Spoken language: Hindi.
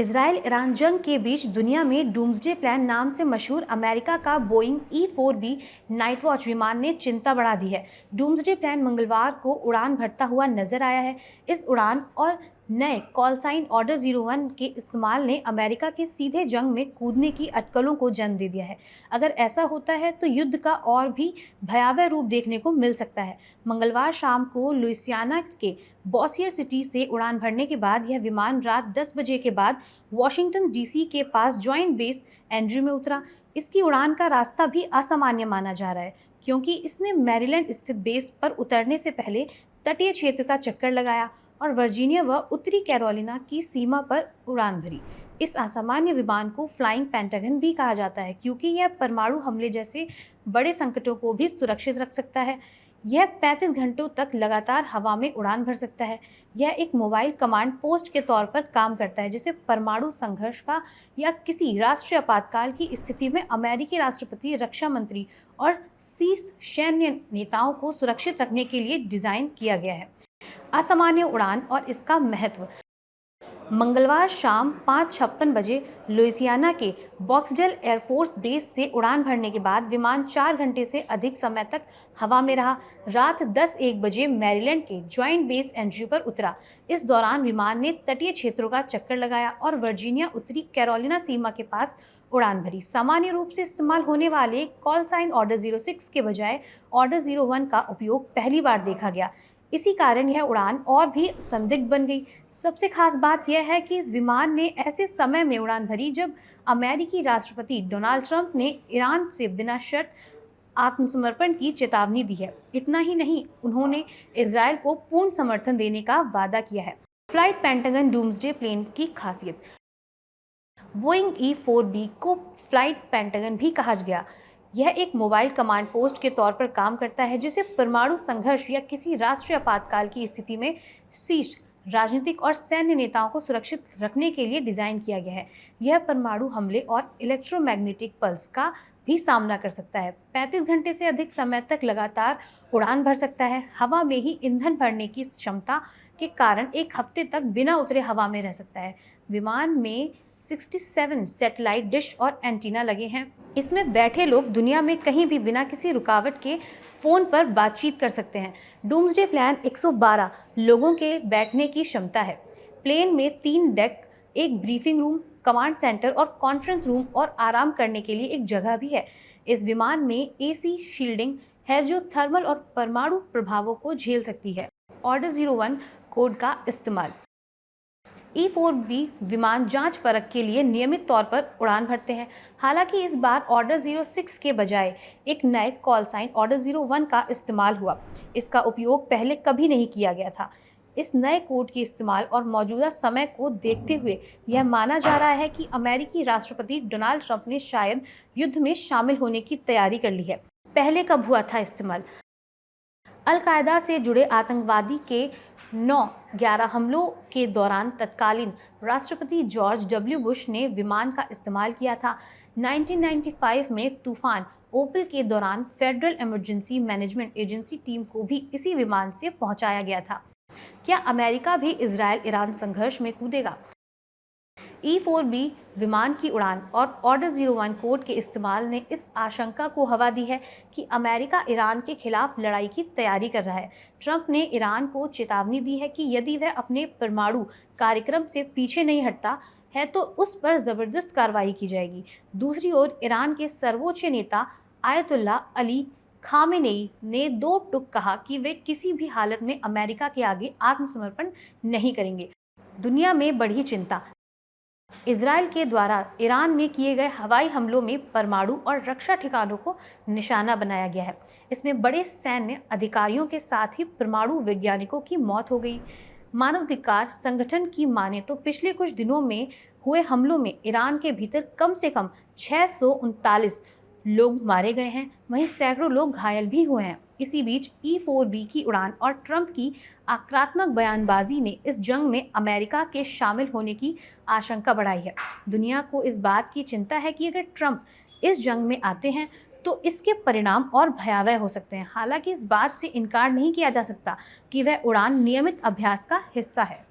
इसराइल ईरान जंग के बीच दुनिया में डूम्सडे प्लान नाम से मशहूर अमेरिका का बोइंग E-4B नाइट वॉच विमान ने चिंता बढ़ा दी है। डूम्सडे प्लान मंगलवार को उड़ान भरता हुआ नजर आया है। इस उड़ान और नए कॉल साइन ऑर्डर 01 के इस्तेमाल ने अमेरिका के सीधे जंग में कूदने की अटकलों को जन्म दे दिया है। अगर ऐसा होता है तो युद्ध का और भी भयावह रूप देखने को मिल सकता है। मंगलवार शाम को लुइसियाना के बॉसियर सिटी से उड़ान भरने के बाद यह विमान रात 10 बजे के बाद वॉशिंगटन डीसी के पास जॉइंट बेस एंड्रयू में उतरा। इसकी उड़ान का रास्ता भी असामान्य माना जा रहा है, क्योंकि इसने मैरीलैंड स्थित बेस पर उतरने से पहले तटीय क्षेत्र का चक्कर लगाया और वर्जीनिया व उत्तरी कैरोलिना की सीमा पर उड़ान भरी। इस असामान्य विमान को फ्लाइंग पेंटागन भी कहा जाता है, क्योंकि यह परमाणु हमले जैसे बड़े संकटों को भी सुरक्षित रख सकता है। यह 35 घंटों तक लगातार हवा में उड़ान भर सकता है। यह एक मोबाइल कमांड पोस्ट के तौर पर काम करता है, जिसे परमाणु संघर्ष का या किसी राष्ट्रीय आपातकाल की स्थिति में अमेरिकी राष्ट्रपति, रक्षा मंत्री और शीर्ष सैन्य नेताओं को सुरक्षित रखने के लिए डिजाइन किया गया है। असामान्य उड़ान और इसका महत्व। मंगलवार शाम 5:56 बजे लुइसियाना के बॉक्सडेल एयरफोर्स बेस से उड़ान भरने के बाद विमान 4 घंटे से अधिक समय तक हवा में रहा। रात 10:01 बजे मैरीलैंड के जॉइंट बेस एंड्रयू पर उतरा। इस दौरान विमान ने तटीय क्षेत्रों का चक्कर लगाया और वर्जीनिया उत्तरी कैरोलिना सीमा के पास उड़ान भरी। सामान्य रूप से इस्तेमाल होने वाले कॉल साइन ऑर्डर 06 के बजाय ऑर्डर 01 का उपयोग पहली बार देखा गया। इसी कारण यह उड़ान और भी संदिग्ध बन गई। सबसे खास बात यह है कि इस विमान ने ऐसे समय में उड़ान भरी जब अमेरिकी राष्ट्रपति डोनाल्ड ट्रंप ने ईरान से बिना शर्त आत्मसमर्पण की चेतावनी दी है। इतना ही नहीं, उन्होंने इजरायल को पूर्ण समर्थन देने का वादा किया है। फ्लाइट पेंटागन डूम्सडे प्लेन की खासियत। बोइंग E-4B को फ्लाइट पेंटागन भी कहा गया। यह एक मोबाइल कमांड पोस्ट के तौर पर काम करता है, जिसे परमाणु संघर्ष या किसी राष्ट्रीय आपातकाल की स्थिति में शीर्ष राजनीतिक और सैन्य नेताओं को सुरक्षित रखने के लिए डिजाइन किया गया है। यह परमाणु हमले और इलेक्ट्रोमैग्नेटिक पल्स का भी सामना कर सकता है। 35 घंटे से अधिक समय तक लगातार उड़ान भर सकता है। हवा में ही ईंधन भरने की क्षमता के कारण एक हफ्ते तक बिना उतरे हवा में रह सकता है। विमान में 67 सैटेलाइट डिश और एंटीना लगे हैं। इसमें बैठे लोग दुनिया में कहीं भी बिना किसी रुकावट के फोन पर बातचीत कर सकते हैं। डूम्सडे प्लान 112 लोगों के बैठने की क्षमता है। प्लेन में 3 डेक, एक ब्रीफिंग रूम, कमांड सेंटर और कॉन्फ्रेंस रूम और आराम करने के लिए एक जगह भी है। इस विमान में AC शील्डिंग है, जो थर्मल और परमाणु प्रभावों को झेल सकती है। ऑर्डर 01 कोड का इस्तेमाल। E-4B विमान जांच परख के लिए नियमित तौर पर उड़ान भरते हैं। हालांकि इस बार ऑर्डर 06 के बजाय एक नए कॉल साइन ऑर्डर 01 का इस्तेमाल हुआ। इसका उपयोग पहले कभी नहीं किया गया था। इस नए कोड के इस्तेमाल और मौजूदा समय को देखते हुए यह माना जा रहा है कि अमेरिकी राष्ट्रपति डोनाल्ड ट्रंप ने शायद युद्ध में शामिल होने की तैयारी कर ली है। पहले कब हुआ था इस्तेमाल? अल-कायदा से जुड़े आतंकवादी के 9/11 हमलों के दौरान तत्कालीन राष्ट्रपति जॉर्ज W. बुश ने विमान का इस्तेमाल किया था। 1995 में तूफान ओपल के दौरान federal emergency management agency team को भी इसी विमान से पहुंचाया गया था। क्या अमेरिका भी इजराइल-ईरान संघर्ष में कूदेगा? E-4B विमान की उड़ान और ऑर्डर 01 कोड के इस्तेमाल ने इस आशंका को हवा दी है कि अमेरिका ईरान के खिलाफ लड़ाई की तैयारी कर रहा है। ट्रंप ने ईरान को चेतावनी दी है कि यदि वह अपने परमाणु कार्यक्रम से पीछे नहीं हटता है तो उस पर जबरदस्त कार्रवाई की जाएगी। दूसरी ओर ईरान के सर्वोच्च नेता आयतुल्ला अली खामेनेई ने 2 टूक कहा कि वे किसी भी हालत में अमेरिका के आगे आत्मसमर्पण नहीं करेंगे। दुनिया में बढ़ी चिंता। इजराइल के द्वारा ईरान में किए गए हवाई हमलों में परमाणु और रक्षा ठिकानों को निशाना बनाया गया है। इसमें बड़े सैन्य अधिकारियों के साथ ही परमाणु वैज्ञानिकों की मौत हो गई। मानवाधिकार संगठन की माने तो पिछले कुछ दिनों में हुए हमलों में ईरान के भीतर कम से कम 639 लोग मारे गए हैं, वहीं सैकड़ों लोग घायल भी हुए हैं। इसी बीच E-4B की उड़ान और ट्रंप की आक्रामक बयानबाजी ने इस जंग में अमेरिका के शामिल होने की आशंका बढ़ाई है। दुनिया को इस बात की चिंता है कि अगर ट्रंप इस जंग में आते हैं तो इसके परिणाम और भयावह हो सकते हैं। हालांकि इस बात से इनकार नहीं किया जा सकता कि वह उड़ान नियमित अभ्यास का हिस्सा है।